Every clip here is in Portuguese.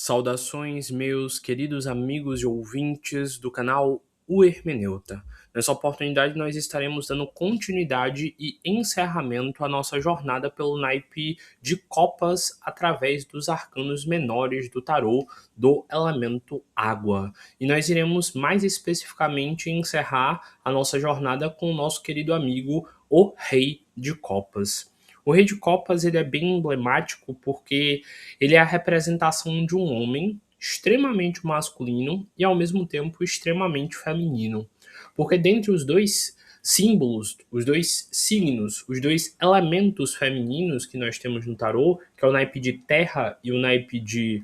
Saudações, meus queridos amigos e ouvintes do canal O Hermeneuta. Nessa oportunidade, nós estaremos dando continuidade e encerramento à nossa jornada pelo naipe de copas através dos arcanos menores do tarô do elemento água. E nós iremos mais especificamente encerrar a nossa jornada com o nosso querido amigo, o Rei de Copas. O Rei de Copas ele é bem emblemático porque ele é a representação de um homem extremamente masculino e ao mesmo tempo extremamente feminino. Porque dentre os dois símbolos, os dois signos, os dois elementos femininos que nós temos no tarô, que é o naipe de terra e o naipe de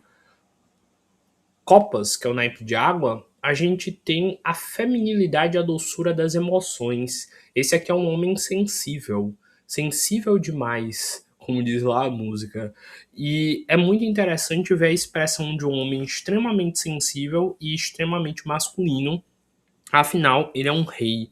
copas, que é o naipe de água, a gente tem a feminilidade e a doçura das emoções. Esse aqui é um homem sensível, sensível demais, como diz lá a música. E é muito interessante ver a expressão de um homem extremamente sensível e extremamente masculino. Afinal, ele é um rei.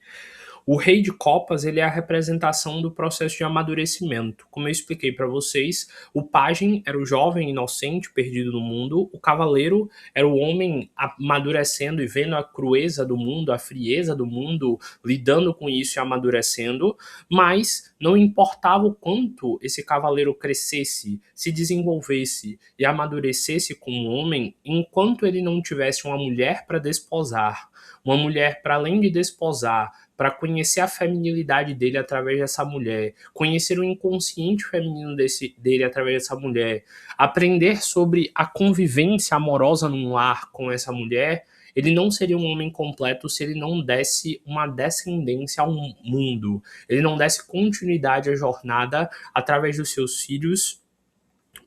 O rei de copas, ele é a representação do processo de amadurecimento. Como eu expliquei para vocês, o pajem era o jovem inocente perdido no mundo, o cavaleiro era o homem amadurecendo e vendo a crueza do mundo, a frieza do mundo, lidando com isso e amadurecendo, mas não importava o quanto esse cavaleiro crescesse, se desenvolvesse e amadurecesse como homem, enquanto ele não tivesse uma mulher para desposar, uma mulher para além de desposar, para conhecer a feminilidade dele através dessa mulher, conhecer o inconsciente feminino dele através dessa mulher, aprender sobre a convivência amorosa num lar com essa mulher, ele não seria um homem completo se ele não desse uma descendência ao mundo, ele não desse continuidade à jornada através dos seus filhos,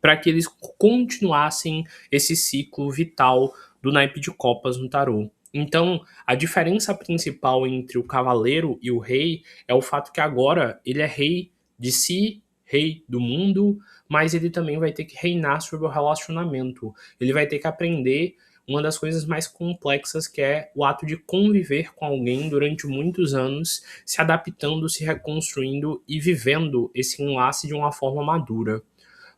para que eles continuassem esse ciclo vital do naipe de copas no tarô. Então, a diferença principal entre o cavaleiro e o rei é o fato que agora ele é rei de si, rei do mundo, mas ele também vai ter que reinar sobre o relacionamento. Ele vai ter que aprender uma das coisas mais complexas, que é o ato de conviver com alguém durante muitos anos, se adaptando, se reconstruindo e vivendo esse enlace de uma forma madura.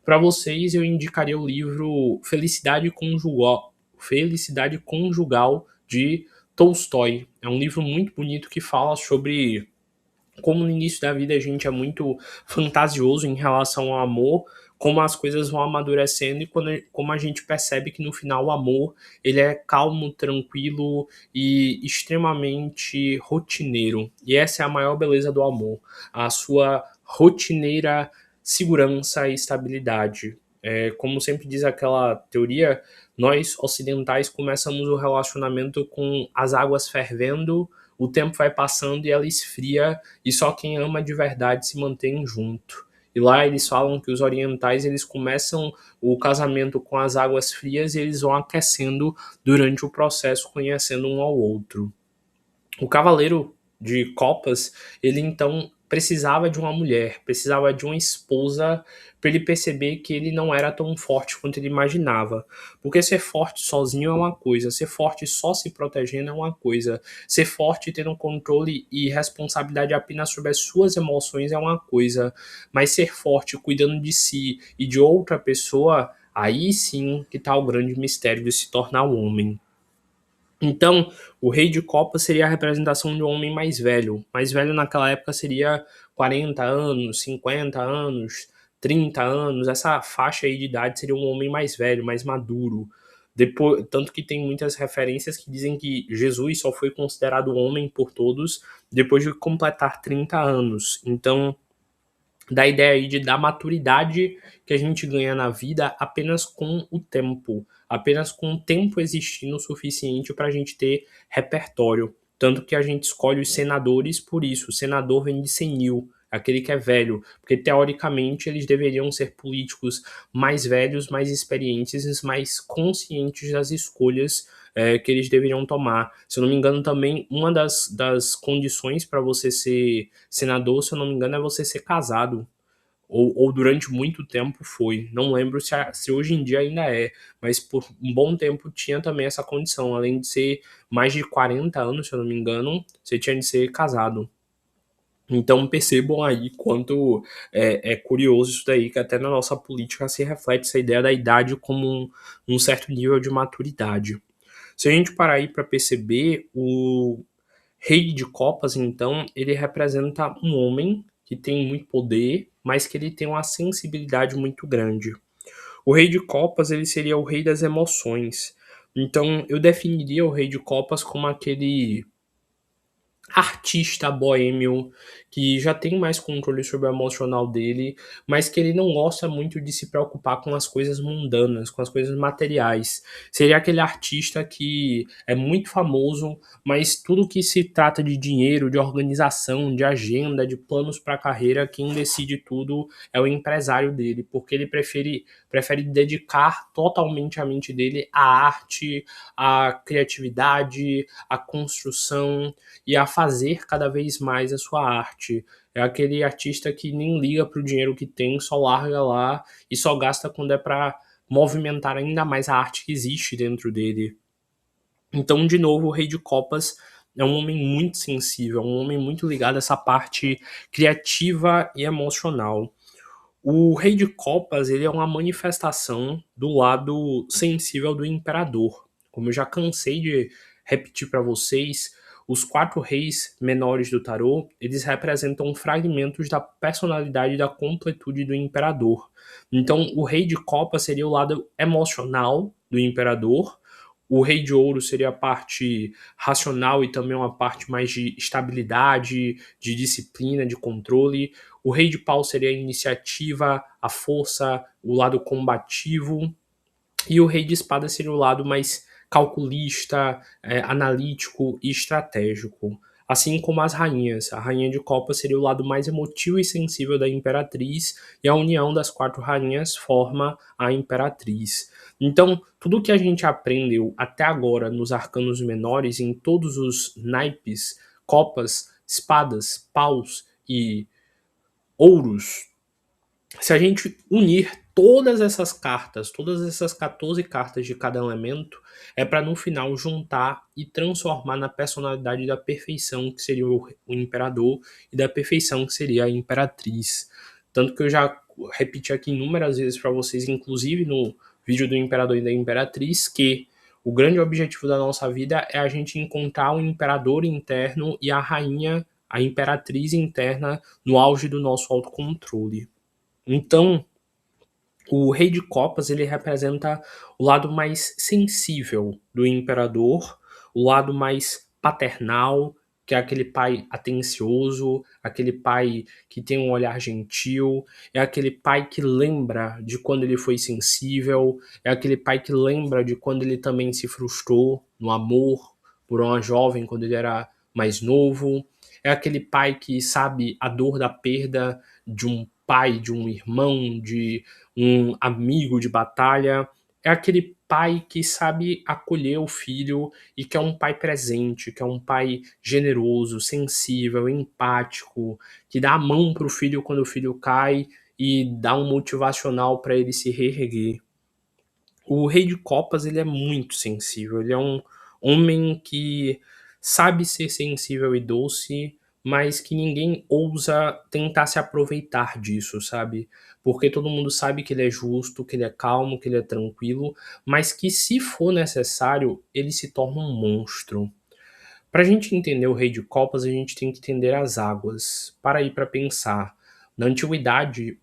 Para vocês, eu indicaria o livro Felicidade Conjugal de Tolstói. É um livro muito bonito que fala sobre como no início da vida a gente é muito fantasioso em relação ao amor, como as coisas vão amadurecendo e como a gente percebe que no final o amor ele é calmo, tranquilo e extremamente rotineiro. E essa é a maior beleza do amor, a sua rotineira segurança e estabilidade. Como sempre diz aquela teoria, nós ocidentais começamos o relacionamento com as águas fervendo, o tempo vai passando e ela esfria, e só quem ama de verdade se mantém junto. E lá eles falam que os orientais eles começam o casamento com as águas frias e eles vão aquecendo durante o processo, conhecendo um ao outro. O cavaleiro de copas, ele então precisava de uma mulher, precisava de uma esposa para ele perceber que ele não era tão forte quanto ele imaginava. Porque ser forte sozinho é uma coisa, ser forte só se protegendo é uma coisa, ser forte tendo controle e responsabilidade apenas sobre as suas emoções é uma coisa, mas ser forte cuidando de si e de outra pessoa, aí sim que está o grande mistério de se tornar um homem. Então, o rei de copas seria a representação de um homem mais velho. Mais velho naquela época seria 40 anos, 50 anos, 30 anos. Essa faixa aí de idade seria um homem mais velho, mais maduro. Depois, tanto que tem muitas referências que dizem que Jesus só foi considerado homem por todos depois de completar 30 anos. Então, da ideia aí da maturidade que a gente ganha na vida apenas com o tempo, apenas com o tempo existindo o suficiente para a gente ter repertório. Tanto que a gente escolhe os senadores por isso. O senador vem de senil, aquele que é velho, porque teoricamente eles deveriam ser políticos mais velhos, mais experientes, mais conscientes das escolhas que eles deveriam tomar. Se eu não me engano, também uma das condições para você ser senador, se eu não me engano, é você ser casado. Ou durante muito tempo foi. Não lembro se hoje em dia ainda é, mas por um bom tempo tinha também essa condição. Além de ser mais de 40 anos, se eu não me engano, você tinha de ser casado. Então percebam aí quanto é curioso isso daí, que até na nossa política se reflete essa ideia da idade como um certo nível de maturidade. Se a gente parar aí para perceber, o rei de copas, então, ele representa um homem que tem muito poder, mas que ele tem uma sensibilidade muito grande. O rei de copas, ele seria o rei das emoções. Então, eu definiria o rei de copas como aquele artista boêmio que já tem mais controle sobre o emocional dele, mas que ele não gosta muito de se preocupar com as coisas mundanas, com as coisas materiais. Seria aquele artista que é muito famoso, mas tudo que se trata de dinheiro, de organização, de agenda, de planos para a carreira, quem decide tudo é o empresário dele, porque ele prefere dedicar totalmente a mente dele à arte, à criatividade, à construção e a fazer cada vez mais a sua arte. É aquele artista que nem liga para o dinheiro que tem, só larga lá e só gasta quando é para movimentar ainda mais a arte que existe dentro dele. Então, de novo, o Rei de Copas é um homem muito sensível, um homem muito ligado a essa parte criativa e emocional. O Rei de Copas, ele é uma manifestação do lado sensível do imperador. Como eu já cansei de repetir para vocês, os quatro reis menores do tarô, eles representam fragmentos da personalidade e da completude do imperador. Então, o Rei de Copas seria o lado emocional do imperador, o Rei de Ouro seria a parte racional e também uma parte mais de estabilidade, de disciplina, de controle. O Rei de Pau seria a iniciativa, a força, o lado combativo. E o Rei de Espada seria o lado mais calculista, analítico e estratégico. Assim como as rainhas. A rainha de copas seria o lado mais emotivo e sensível da imperatriz, e a união das quatro rainhas forma a imperatriz. Então, tudo que a gente aprendeu até agora nos arcanos menores, em todos os naipes, copas, espadas, paus e ouros, se a gente unir todas essas cartas, todas essas 14 cartas de cada elemento, é para no final juntar e transformar na personalidade da perfeição, que seria o imperador, e da perfeição, que seria a imperatriz. Tanto que eu já repeti aqui inúmeras vezes para vocês, inclusive no vídeo do imperador e da imperatriz, que o grande objetivo da nossa vida é a gente encontrar o imperador interno e a rainha, a imperatriz interna, no auge do nosso autocontrole. Então, o Rei de Copas ele representa o lado mais sensível do imperador, o lado mais paternal, que é aquele pai atencioso, aquele pai que tem um olhar gentil, é aquele pai que lembra de quando ele foi sensível, é aquele pai que lembra de quando ele também se frustrou no amor por uma jovem quando ele era mais novo, é aquele pai que sabe a dor da perda de um pai, de um irmão, de um amigo de batalha. É aquele pai que sabe acolher o filho e que é um pai presente, que é um pai generoso, sensível, empático, que dá a mão para o filho quando o filho cai e dá um motivacional para ele se reerguer. O Rei de Copas ele é muito sensível, ele é um homem que sabe ser sensível e doce, mas que ninguém ousa tentar se aproveitar disso, sabe? Porque todo mundo sabe que ele é justo, que ele é calmo, que ele é tranquilo, mas que se for necessário, ele se torna um monstro. Para a gente entender o Rei de Copas, a gente tem que entender as águas. Para ir para pensar. Na antiguidade,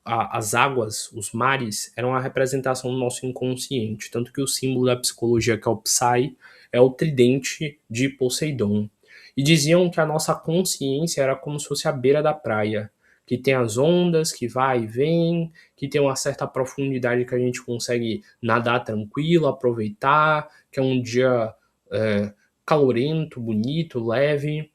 as águas, os mares, eram a representação do nosso inconsciente. Tanto que o símbolo da psicologia, que é o Psy, é o tridente de Poseidon. E diziam que a nossa consciência era como se fosse a beira da praia, que tem as ondas, que vai e vem, que tem uma certa profundidade que a gente consegue nadar tranquilo, aproveitar, que é um dia é, calorento, bonito, leve,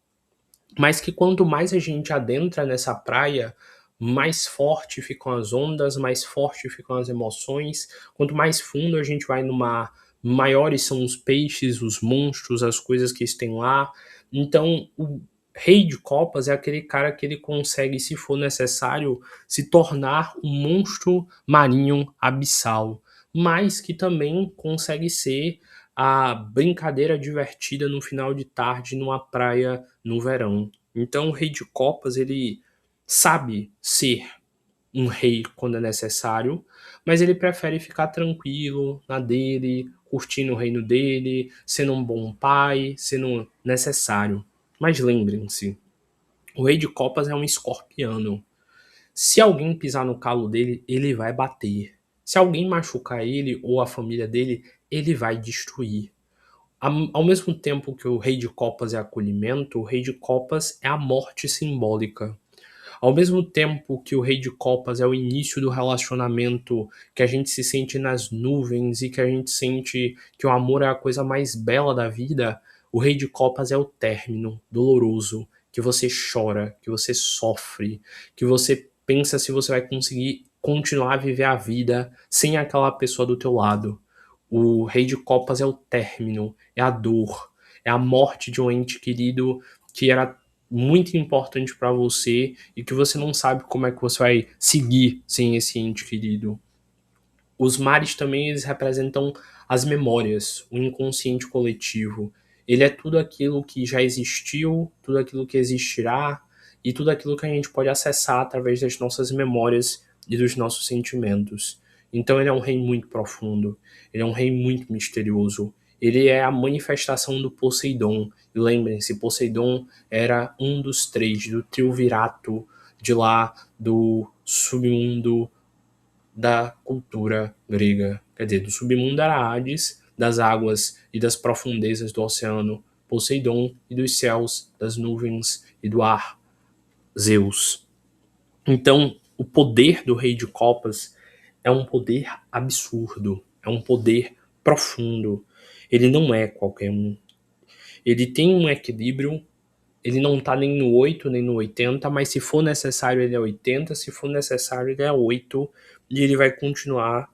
mas que quanto mais a gente adentra nessa praia, mais forte ficam as ondas, mais forte ficam as emoções. Quanto mais fundo a gente vai no mar, maiores são os peixes, os monstros, as coisas que estão lá. Então, o Rei de Copas é aquele cara que ele consegue, se for necessário, se tornar um monstro marinho abissal, mas que também consegue ser a brincadeira divertida no final de tarde numa praia no verão. Então o rei de copas, ele sabe ser um rei quando é necessário, mas ele prefere ficar tranquilo na dele, curtindo o reino dele, sendo um bom pai, sendo necessário. Mas lembrem-se, o rei de copas é um escorpiano. Se alguém pisar no calo dele, ele vai bater. Se alguém machucar ele ou a família dele, ele vai destruir. Ao mesmo tempo que o rei de copas é acolhimento, o rei de copas é a morte simbólica. Ao mesmo tempo que o rei de copas é o início do relacionamento, que a gente se sente nas nuvens e que a gente sente que o amor é a coisa mais bela da vida, o rei de copas é o término doloroso, que você chora, que você sofre, que você pensa se você vai conseguir continuar a viver a vida sem aquela pessoa do teu lado. O rei de copas é o término, é a dor, é a morte de um ente querido que era muito importante para você e que você não sabe como é que você vai seguir sem esse ente querido. Os mares também eles representam as memórias, o inconsciente coletivo. Ele é tudo aquilo que já existiu, tudo aquilo que existirá e tudo aquilo que a gente pode acessar através das nossas memórias e dos nossos sentimentos. Então ele é um rei muito profundo, ele é um rei muito misterioso. Ele é a manifestação do Poseidon. E lembrem-se, Poseidon era um dos três, do triunvirato de lá do submundo da cultura grega. Quer dizer, do submundo era Hades, das águas e das profundezas do oceano, Poseidon, e dos céus, das nuvens e do ar, Zeus. Então, o poder do Rei de Copas é um poder absurdo, é um poder profundo. Ele não é qualquer um. Ele tem um equilíbrio, ele não tá nem no 8 nem no 80, mas se for necessário ele é 80, se for necessário ele é 8, e ele vai continuar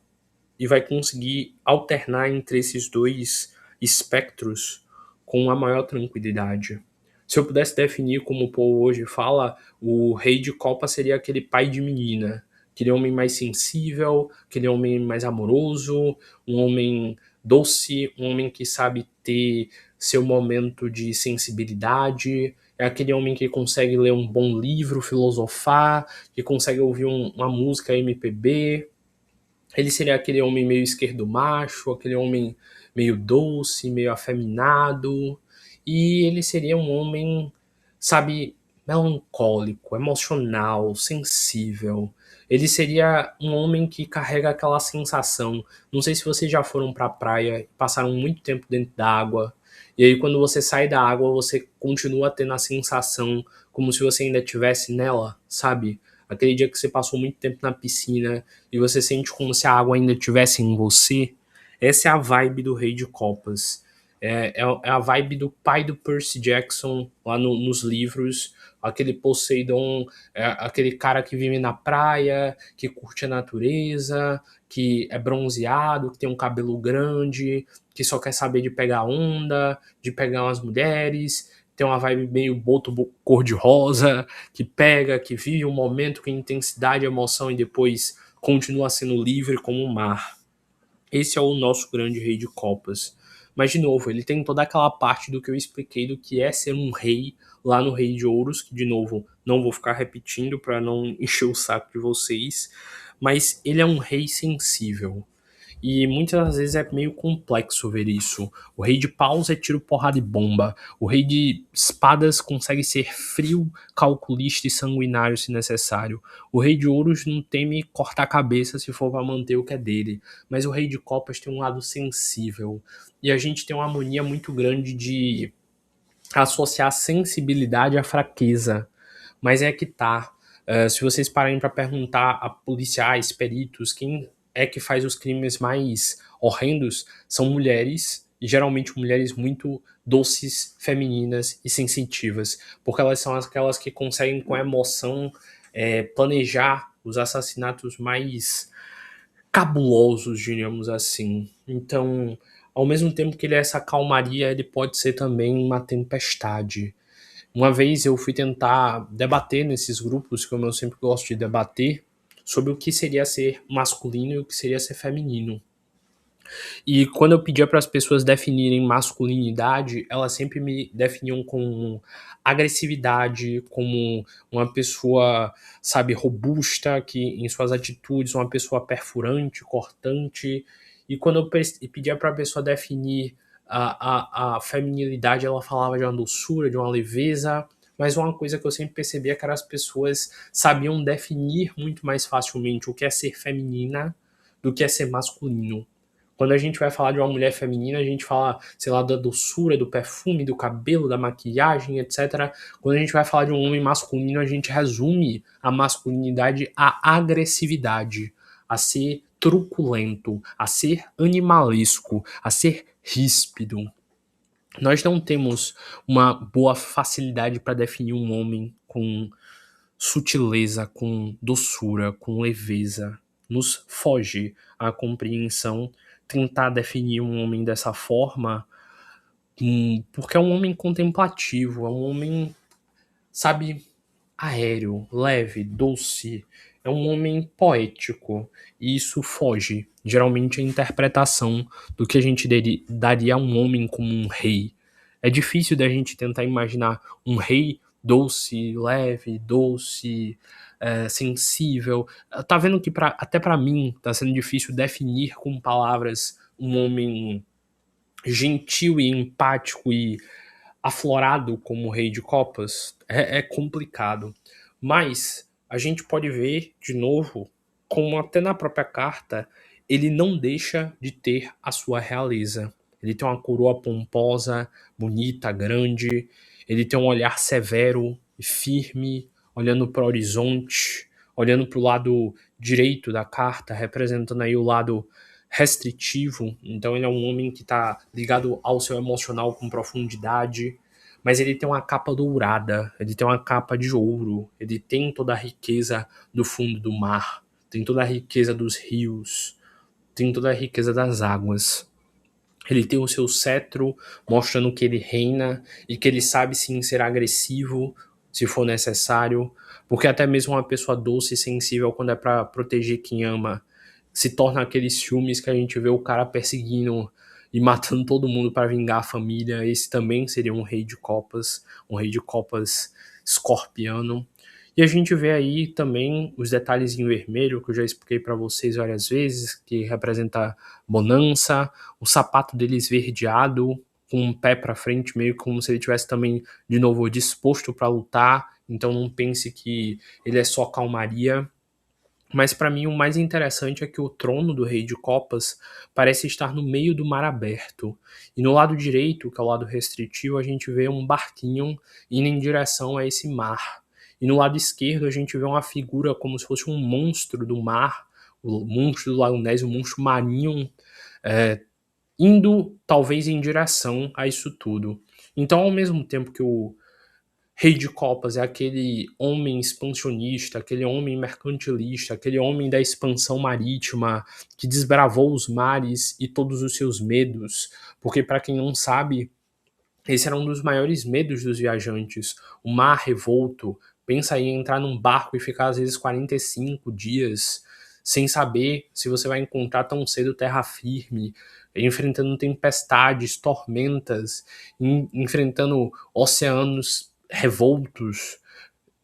e vai conseguir alternar entre esses dois espectros com a maior tranquilidade. Se eu pudesse definir como o Paul hoje fala, o rei de copa seria aquele pai de menina, aquele homem mais sensível, aquele homem mais amoroso, um homem doce, um homem que sabe ter seu momento de sensibilidade, é aquele homem que consegue ler um bom livro, filosofar, que consegue ouvir uma música MPB, ele seria aquele homem meio esquerdo macho, aquele homem meio doce, meio afeminado. E ele seria um homem, sabe, melancólico, emocional, sensível. Ele seria um homem que carrega aquela sensação. Não sei se vocês já foram pra praia e passaram muito tempo dentro da água. E aí, quando você sai da água, você continua tendo a sensação como se você ainda estivesse nela, sabe? Aquele dia que você passou muito tempo na piscina e você sente como se a água ainda estivesse em você. Essa é a vibe do Rei de Copas. É a vibe do pai do Percy Jackson lá nos livros. Aquele Poseidon, aquele cara que vive na praia, que curte a natureza, que é bronzeado, que tem um cabelo grande, que só quer saber de pegar onda, de pegar umas mulheres, tem uma vibe meio boto cor-de-rosa, que pega, que vive um momento com intensidade e emoção e depois continua sendo livre como o mar. Esse é o nosso grande rei de copas. Mas, de novo, ele tem toda aquela parte do que eu expliquei do que é ser um rei lá no Rei de Ouros, que, de novo, não vou ficar repetindo para não encher o saco de vocês, mas ele é um rei sensível. E muitas das vezes é meio complexo ver isso. O rei de paus é tiro, porrada e bomba. O rei de espadas consegue ser frio, calculista e sanguinário se necessário. O rei de ouros não teme cortar a cabeça se for para manter o que é dele. Mas o rei de copas tem um lado sensível. E a gente tem uma mania muito grande de associar sensibilidade à fraqueza. Mas é que tá. Se vocês pararem para perguntar a policiais, peritos, quem é que faz os crimes mais horrendos, são mulheres, e geralmente mulheres muito doces, femininas e sensitivas, porque elas são aquelas que conseguem com emoção planejar os assassinatos mais cabulosos, diríamos assim. Então, ao mesmo tempo que ele é essa calmaria, ele pode ser também uma tempestade. Uma vez eu fui tentar debater nesses grupos, como eu sempre gosto de debater, sobre o que seria ser masculino e o que seria ser feminino. E quando eu pedia para as pessoas definirem masculinidade, elas sempre me definiam com agressividade, como uma pessoa, sabe, robusta, que em suas atitudes, uma pessoa perfurante, cortante. E quando eu pedia para a pessoa definir a feminilidade, ela falava de uma doçura, de uma leveza. Mas uma coisa que eu sempre percebia é que as pessoas sabiam definir muito mais facilmente o que é ser feminina do que é ser masculino. Quando a gente vai falar de uma mulher feminina, a gente fala, sei lá, da doçura, do perfume, do cabelo, da maquiagem, etc. Quando a gente vai falar de um homem masculino, a gente resume a masculinidade à agressividade, a ser truculento, a ser animalesco, a ser ríspido. Nós não temos uma boa facilidade para definir um homem com sutileza, com doçura, com leveza. Nos foge a compreensão tentar definir um homem dessa forma, porque é um homem contemplativo, é um homem, sabe, aéreo, leve, doce, é um homem poético, e isso foge, geralmente, a interpretação do que a gente daria a um homem como um rei. É difícil da gente tentar imaginar um rei doce, leve, doce, sensível. Tá vendo que até para mim tá sendo difícil definir com palavras um homem gentil e empático e aflorado como o Rei de Copas. É complicado. Mas a gente pode ver, de novo, como até na própria carta, ele não deixa de ter a sua realeza. Ele tem uma coroa pomposa, bonita, grande. Ele tem um olhar severo e firme, olhando para o horizonte, olhando para o lado direito da carta, representando aí o lado restritivo. Então ele é um homem que está ligado ao seu emocional com profundidade, mas ele tem uma capa dourada, ele tem uma capa de ouro, ele tem toda a riqueza do fundo do mar, tem toda a riqueza dos rios, tem toda a riqueza das águas. Ele tem o seu cetro, mostrando que ele reina e que ele sabe sim ser agressivo, se for necessário, porque até mesmo uma pessoa doce e sensível, quando é para proteger quem ama, se torna aqueles filmes que a gente vê o cara perseguindo e matando todo mundo para vingar a família. Esse também seria um rei de copas escorpiano. E a gente vê aí também os detalhes em vermelho, que eu já expliquei para vocês várias vezes, que representa bonança, o sapato dele esverdeado, com um pé para frente, meio como se ele tivesse também, de novo, disposto para lutar. Então não pense que ele é só calmaria. Mas para mim o mais interessante é que o trono do Rei de Copas parece estar no meio do mar aberto. E no lado direito, que é o lado restritivo, a gente vê um barquinho indo em direção a esse mar. E no lado esquerdo a gente vê uma figura como se fosse um monstro do mar, o monstro do Lago Ness, um monstro marinho, é, indo talvez em direção a isso tudo. Então, ao mesmo tempo que o Rei de Copas é aquele homem expansionista, aquele homem mercantilista, aquele homem da expansão marítima que desbravou os mares e todos os seus medos, porque para quem não sabe, esse era um dos maiores medos dos viajantes, o mar revolto. Pensa em entrar num barco e ficar às vezes 45 dias sem saber se você vai encontrar tão cedo terra firme, enfrentando tempestades, tormentas, enfrentando oceanos revoltos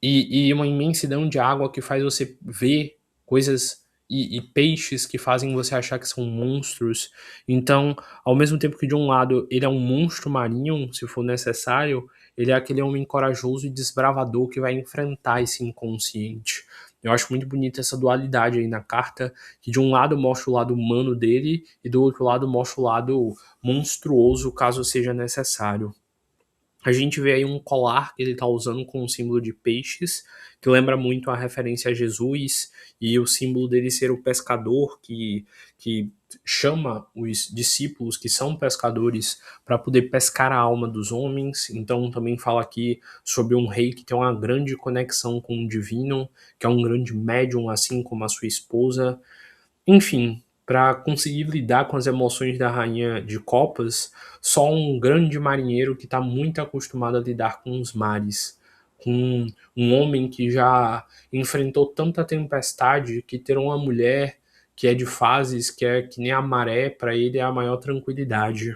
e uma imensidão de água que faz você ver coisas e peixes que fazem você achar que são monstros. Então, ao mesmo tempo que de um lado ele é um monstro marinho, se for necessário, ele é aquele homem corajoso e desbravador que vai enfrentar esse inconsciente. Eu acho muito bonita essa dualidade aí na carta, que de um lado mostra o lado humano dele e do outro lado mostra o lado monstruoso, caso seja necessário. A gente vê aí um colar que ele está usando com um símbolo de peixes, que lembra muito a referência a Jesus, e o símbolo dele ser o pescador que chama os discípulos que são pescadores para poder pescar a alma dos homens. Então também fala aqui sobre um rei que tem uma grande conexão com o divino, que é um grande médium, assim como a sua esposa. Enfim, para conseguir lidar com as emoções da rainha de copas, só um grande marinheiro que está muito acostumado a lidar com os mares, com um homem que já enfrentou tanta tempestade, que ter uma mulher que é de fases, que é que nem a maré, para ele é a maior tranquilidade.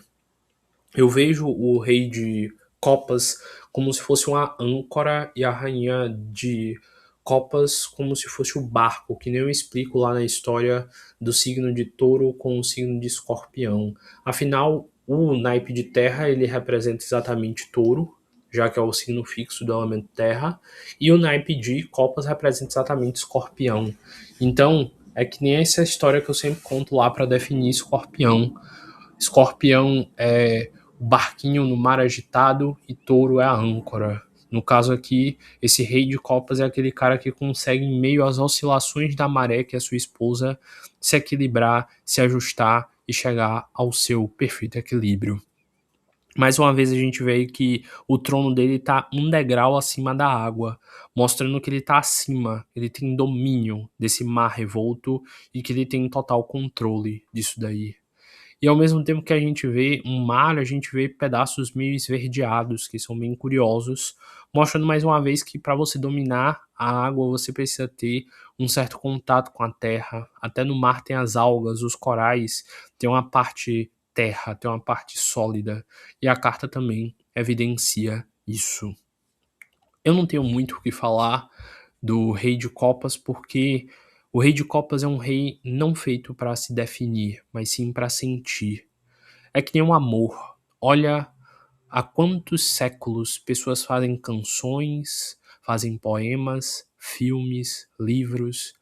Eu vejo o rei de copas como se fosse uma âncora e a rainha de copas como se fosse o barco, que nem eu explico lá na história do signo de touro com o signo de escorpião. Afinal, o naipe de terra ele representa exatamente touro, já que é o signo fixo do elemento terra, e o naipe de copas representa exatamente escorpião. Então, é que nem essa história que eu sempre conto lá para definir escorpião. Escorpião é o barquinho no mar agitado e touro é a âncora. No caso aqui, esse rei de copas é aquele cara que consegue, em meio às oscilações da maré, que é sua esposa, se equilibrar, se ajustar e chegar ao seu perfeito equilíbrio. Mais uma vez a gente vê que o trono dele está um degrau acima da água, mostrando que ele está acima, ele tem domínio desse mar revolto e que ele tem total controle disso daí. E ao mesmo tempo que a gente vê um mar, a gente vê pedaços meio esverdeados, que são bem curiosos, mostrando mais uma vez que para você dominar a água, você precisa ter um certo contato com a terra. Até no mar tem as algas, os corais, tem uma parte terra, tem uma parte sólida. E a carta também evidencia isso. Eu não tenho muito o que falar do Rei de Copas, porque o Rei de Copas é um rei não feito para se definir, mas sim para sentir. É que nem um amor. Olha há quantos séculos pessoas fazem canções, fazem poemas, filmes, livros,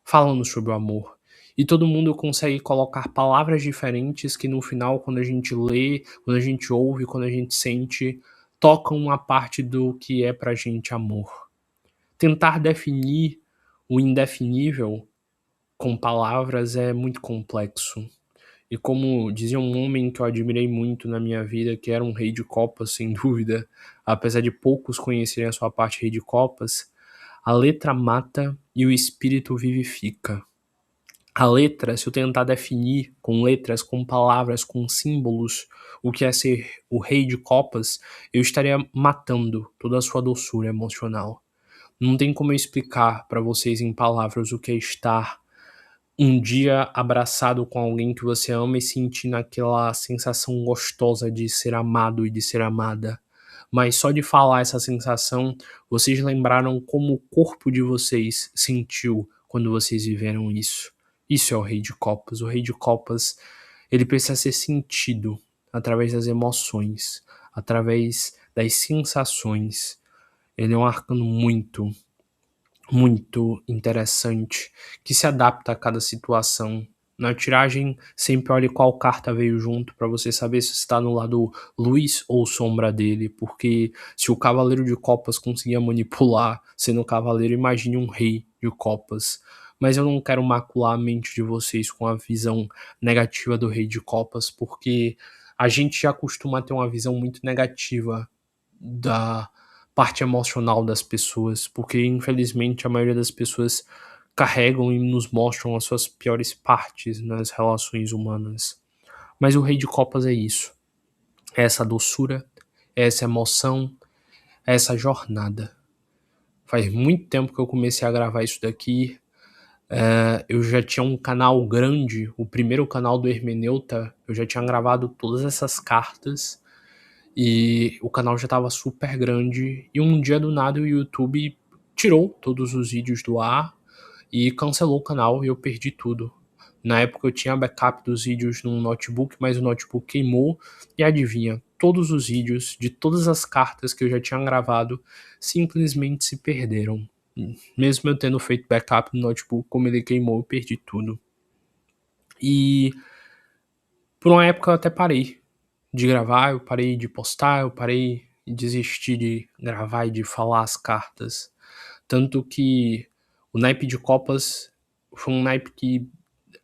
falando sobre o amor. E todo mundo consegue colocar palavras diferentes que no final, quando a gente lê, quando a gente ouve, quando a gente sente, tocam uma parte do que é pra gente amor. Tentar definir o indefinível com palavras é muito complexo. E como dizia um homem que eu admirei muito na minha vida, que era um rei de copas, sem dúvida, apesar de poucos conhecerem a sua parte rei de copas, a letra mata e o espírito vivifica. A letra, se eu tentar definir com letras, com palavras, com símbolos, o que é ser o rei de copas, eu estaria matando toda a sua doçura emocional. Não tem como eu explicar para vocês em palavras o que é estar um dia abraçado com alguém que você ama e sentindo aquela sensação gostosa de ser amado e de ser amada. Mas só de falar essa sensação, vocês lembraram como o corpo de vocês sentiu quando vocês viveram isso. Isso é o Rei de Copas. O Rei de Copas, ele precisa ser sentido através das emoções, através das sensações. Ele é um arcano muito interessante, que se adapta a cada situação. Na tiragem, sempre olhe qual carta veio junto para você saber se está no lado luz ou sombra dele, porque se o Cavaleiro de Copas conseguia manipular sendo o Cavaleiro, imagine um Rei de Copas. Mas eu não quero macular a mente de vocês com a visão negativa do Rei de Copas, porque a gente já costuma ter uma visão muito negativa da parte emocional das pessoas, porque infelizmente a maioria das pessoas carregam e nos mostram as suas piores partes nas relações humanas. Mas o Rei de Copas é isso. É essa doçura, é essa emoção, é essa jornada. Faz muito tempo que eu comecei a gravar isso daqui. Eu já tinha um canal grande, o primeiro canal do Hermeneuta, eu já tinha gravado todas essas cartas. E o canal já estava super grande. E um dia do nada o YouTube tirou todos os vídeos do ar e cancelou o canal e eu perdi tudo. Na época eu tinha backup dos vídeos num notebook, mas o notebook queimou. E adivinha, todos os vídeos de todas as cartas que eu já tinha gravado simplesmente se perderam. Mesmo eu tendo feito backup no notebook, como ele queimou, eu perdi tudo. E por uma época eu até parei de gravar, eu parei de postar, eu parei e desisti de gravar e de falar as cartas. Tanto que o naipe de Copas foi um naipe que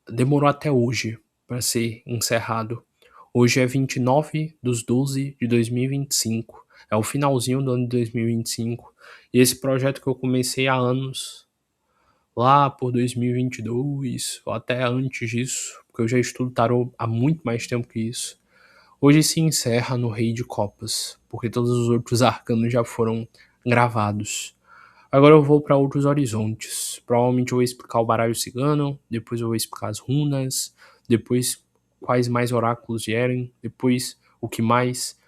demorou até hoje para ser encerrado. Hoje é 29/12 de 2025. É o finalzinho do ano de 2025. E esse projeto que eu comecei há anos, lá por 2022, ou até antes disso, porque eu já estudo tarô há muito mais tempo que isso, hoje se encerra no Rei de Copas, porque todos os outros arcanos já foram gravados. Agora eu vou para outros horizontes, provavelmente eu vou explicar o baralho cigano, depois eu vou explicar as runas, depois quais mais oráculos vierem, depois o que mais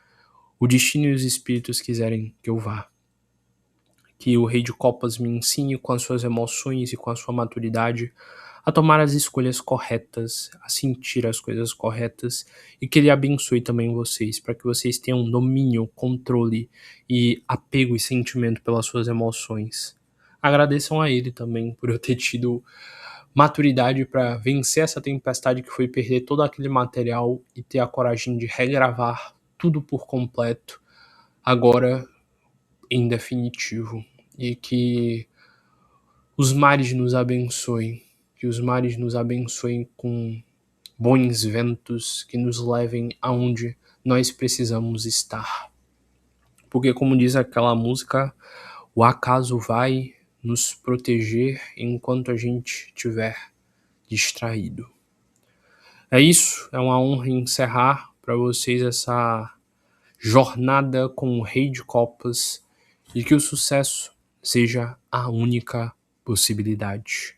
o destino e os espíritos quiserem que eu vá. Que o Rei de Copas me ensine com as suas emoções e com a sua maturidade a tomar as escolhas corretas, a sentir as coisas corretas e que ele abençoe também vocês, para que vocês tenham domínio, controle e apego e sentimento pelas suas emoções. Agradeçam a ele também por eu ter tido maturidade para vencer essa tempestade que foi perder todo aquele material e ter a coragem de regravar tudo por completo, agora em definitivo. E que os mares nos abençoem, que os mares nos abençoem com bons ventos que nos levem aonde nós precisamos estar. Porque, como diz aquela música, o acaso vai nos proteger enquanto a gente estiver distraído. É isso, é uma honra encerrar para vocês essa jornada com o Rei de Copas e que o sucesso seja a única possibilidade.